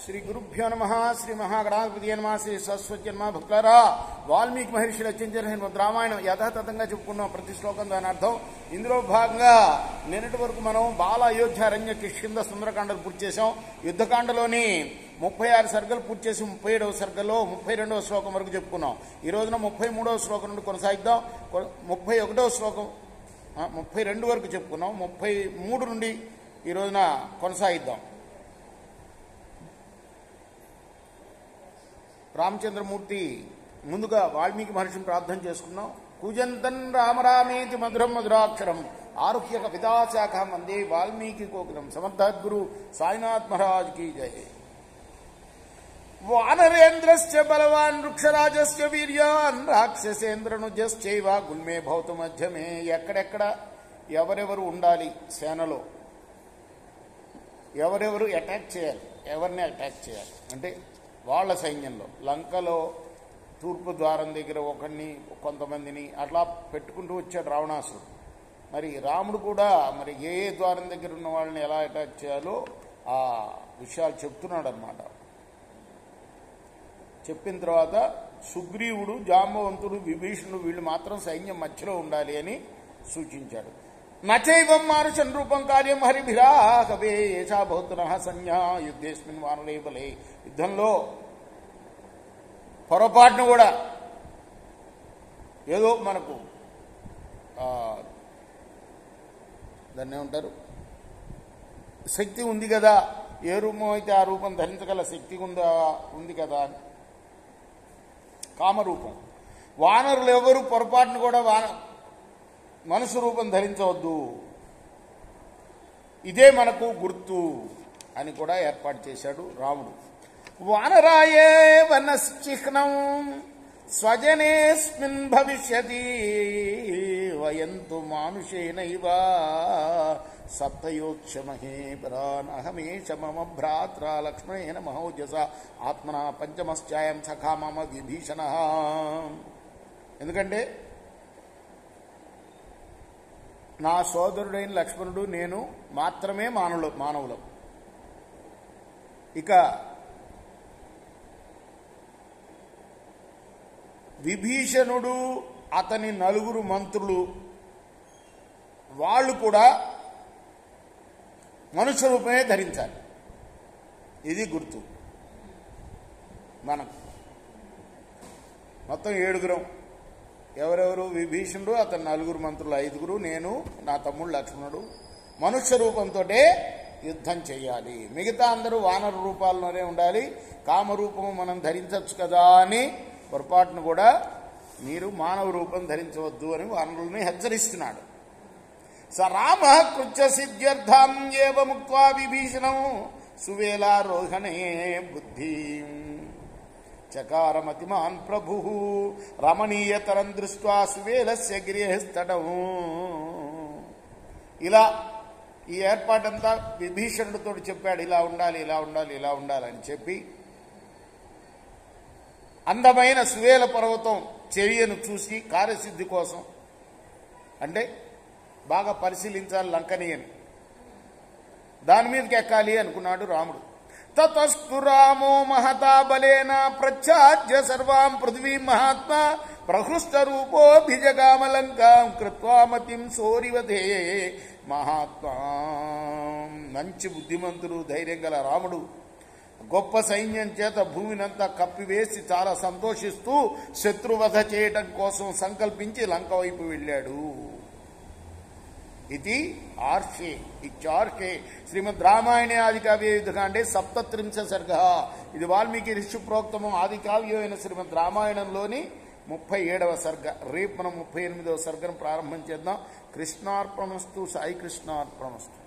శ్రీ గురుభ్యో నమః. శ్రీ మహాగణాధిపతియే నమః. శ్రీ సరస్వతి నమః. భక్తులారా, వాల్మీకి మహర్షి రచించిన శ్రీమద్ రామాయణం యథాతథంగా చెప్పుకున్నాం. ప్రతి శ్లోకం దాని అర్థం. ఇందులో భాగంగా నిన్నటి వరకు మనం బాల అయోధ్య అరణ్య కిష్కింద సుందరకాండలు పూర్తి చేశాం. యుద్ధకాండలోని 36 సర్గలు పూర్తి చేసి 37వ సర్గలో 32వ శ్లోకం వరకు చెప్పుకున్నాం. ఈ రోజున 33వ శ్లోకం నుండి కొనసాగిద్దాం. 31వ శ్లోకం 32 వరకు చెప్పుకున్నాం. 33 నుండి ఈ రోజున కొనసాగిద్దాం. రామచంద్రమూర్తి ముందుగా వాల్మీకి మహర్షిని ప్రార్థన చేసుకున్నాం. కూజంతన్ రామరామేతి మధురం మధురాక్షరం ఆరుహ్య కవితాశాఖ వందే వాల్మీకి కోకిలం. సమర్థద్గురు సాయినాథ్ మహారాజ్ की जय. వానరేంద్రస్య బలవాన్ వృక్షరాజస్య వీర్యాన్ రాక్షసేంద్రనుజశ్చైవ గుల్మే భౌత మధ్యమే. ఎక్కడెక్కడ ఎవరెవరు ఉండాలి, సేనలో ఎవరెవరు అటాక్ చేయాలి, ఎవరిని అటాక్ చేయాలి అంటే వాళ్ళ సైన్యంలో లంకలో తూర్పు ద్వారం దగ్గర ఒకరిని కొంతమందిని అట్లా పెట్టుకుంటూ వచ్చాడు రావణాసురుడు. మరి రాముడు కూడా మరి ఏ ద్వారం దగ్గర ఉన్న వాళ్ళని ఎలా అటాక్ చేయాలో ఆ విషయాలు చెప్తున్నాడు అన్నమాట. చెప్పిన తర్వాత సుగ్రీవుడు, జాంబవంతుడు, విభీషణుడు వీళ్ళు మాత్రం సైన్యం మధ్యలో ఉండాలి అని సూచించాడు. నచైవం మానుషం రూపం కార్యం హరిభిరాహవే ఏషా బహుతనః సంజ్ఞా యుద్ధేస్మిన్ వానరే బలే. యుద్ధంలో పొరపాటును కూడా ఏదో మనకు దాన్ని ఏమంటారు, శక్తి ఉంది కదా, ఏ రూపం అయితే ఆ రూపం ధరించగల శక్తి ఉంది కదా, కామరూపం. వానరులు ఎవరు పొరపాటును కూడా మనసు రూపం ధరించవద్దు, ఇదే మనకు గుర్తు అని కూడా ఏర్పాటు చేశాడు రాముడు. వానరాయే వనశ్చిహ్నం స్వజనేస్మిన్ భవిష్యతి వయంతు మానుషేనైవ సప్తయోక్షమహే పరాన్ అహమేష మమ భ్రాత్ర లక్ష్మణేన మహోజస ఆత్మన పంచమశ్చాయం సఖా మమ విభీషణ. ఎందుకంటే నా సోదరుడైన లక్ష్మణుడు నేను మాత్రమే మానవులం. ఇక విభీషణుడు, అతని 4 మంత్రులు వాళ్ళు కూడా మనుష్య రూపమే ధరించాలి. ఇది గుర్తు. మనకు మొత్తం 7 ఎవరెవరు? విభీషణుడు, అతని 4 మంత్రులు 5, నేను, నా తమ్ముడు లక్ష్మణుడు మనుష్య రూపంతో యుద్ధం చేయాలి. మిగతా అందరూ వానర రూపాల్లోనే ఉండాలి. కామరూపము మనం ధరించవచ్చు కదా అని పొరపాటును కూడా మీరు మానవ రూపం ధరించవద్దు అని వానరుల్ని హెచ్చరిస్తున్నాడు. స రామ కృత్య సిద్ధ్యర్థం ఏవ ముక్త్వా విభీషణం సువేలారోహణే బుద్ధి చకారమతిమాన్ ప్రభు రమణీయతరం దృష్ట్వా సువేలస్య గిరిస్తటం. ఇలా ఈ ఏర్పాటంతా విభీషణుడితో చెప్పాడు. ఇలా ఉండాలి, ఇలా ఉండాలి, ఇలా ఉండాలని చెప్పి అందమైన సువేల పర్వతం చర్యను చూసి కార్యసిద్ధి కోసం అంటే బాగా పరిశీలించాలి లంకని అని, దాని మీదకి ఎక్కాలి అనుకున్నాడు రాముడు. తతస్తు రామో మహతా బలేన ప్రచ్ఛాద్య సర్వాం పృథివీం మహాత్మా ప్రహృష్ట రూపోభిజగామలంకాం కృత్వా మతిం సోరివధే మహాత్మా. మంచి బుద్ధిమంతుడు, ధైర్యం గల రాముడు గొప్ప సైన్యం చేత భూమినంతా కప్పివేసి చాలా సంతోషిస్తూ శత్రువధ చేయడం కోసం సంకల్పించి లంక వైపు వెళ్ళాడు. ఇది ఆర్షే ఇచ్చార్షే శ్రీమద్ రామాయణే ఆదికావ్య యుద్ధకాండే 37 సర్గ. ఇది వాల్మీకి ఋషి ప్రోక్తమం ఆదికావ్యం అయిన శ్రీమద్ రామాయణంలోని 37వ సర్గ. రేపు మనం 38వ సర్గను ప్రారంభం చేద్దాం. కృష్ణార్పణమస్తు. సాయి కృష్ణార్పణమస్తు.